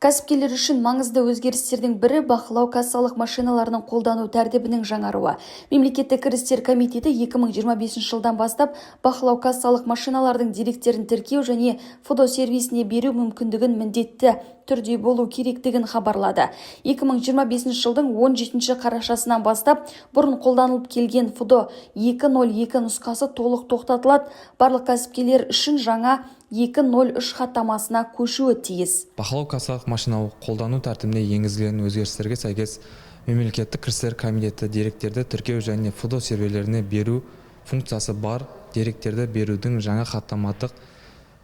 Кәсіпкерлер үшін маңызды өзгерістердің бірі бақылау кассалық машиналарының қолдану тәртібінің жаңаруы. Мемлекеттік кірістер комитеті 2025 жылдан бастап бақылау кассалық машиналардың деректерін тіркеу және фотосервисіне беру мүмкіндігін міндетті түрде болу керектігін хабарлады. 2025 жылдың 17 қарашасынан бастап бұрын қолданылып келген ФУДО 202 нұсқасы толық тоқтатылады. Барлық кәсіпкерлер үшін жаңа 203 хаттамасына көшуі тиіс. Бақылау кассалық машинаны қолдану тәртібіне енгізілген өзгерістерге сәйкес мемлекеттік кірістер комитеті деректерді тіркеу және ФУДО серверлеріне беру функциясы бар деректерді берудің жаңа хаттамалық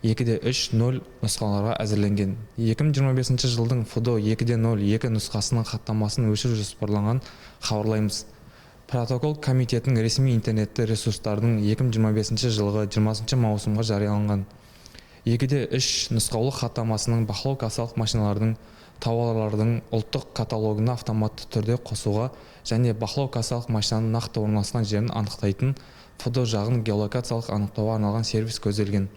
2.3.0 нұсқаларға әзірленген. 2025 жылдың ФУДО 2.0.2 нұсқасының хаттамасын өшіру жоспарланған хабарлаймыз. Протокол комитетінің ресми интернетті ресурстардың 2025 жылғы 20 маусымға жарияланған. 2.3 нұсқаулық хаттамасының бақылау кассалық машиналардың тауарлардың ұлттық каталогына автоматты түрде қосуға және бақылау кассалық машинаның нақты орналасқан жерін анықтайтын ФУДО жағын геолокациялық анықтауға арналған сервис көзделген.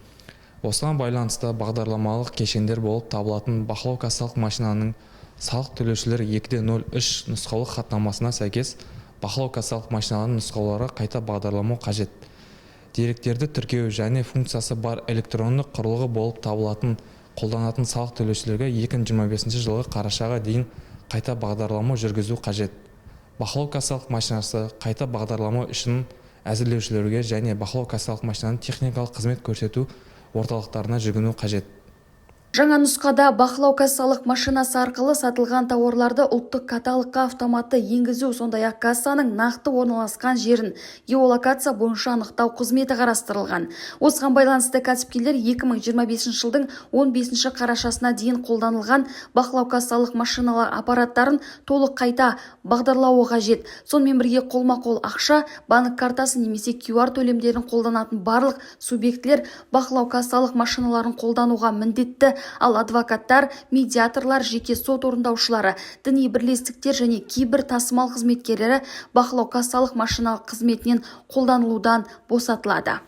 Осыған байланысты бағдарламалық кешендер болып табылатын бақылау кассалық машинаның салық төлеушілер 2.0.3 нұсқаулық хаттамасына сәйкес бақылау кассалық машинаның нұсқаулары қайта бағдарламау қажет. Деректерді тіркеу және функциясы бар электрондық құрылғы болып табылатын қолданатын салық төлеушілерге 2025 жылғы қарашаға дейін қайта бағдарламау жүргізу қажет. Бақылау кассалық машинасы қайта бағдарламау үшін әзірлеушілерге және бақылау кассалық машинаның техникалық қызмет көрсету орталықтарына жүгіну қажет. Жаңа нұсқада бақылау кассалық машинасы арқылы сатылған тауарларды ұлттық каталогқа автоматты енгізу, сондай-ақ кассаның нақты орналасқан жерін геолокация бойынша анықтау қызметі қарастырылған. Осыған байланысты кәсіпкерлер 2025 жылдың 15 қарашасына дейін қолданылған бақылау кассалық машиналар аппараттарын толық қайта бағдарлауы қажет. Сонымен бірге қолма-қол ақша, банк картасы немесе QR төлемдерін қолданатын барлық субъектілер бақылау кассалық машиналарын қолдануға міндетті. Ал адвокаттар, медиаторлар, жеке сот орындаушылары, діни бірлестіктер және кейбір тасымал қызметкерлері бақылау кассалық машиналық қызметінен қолданылудан босатылады.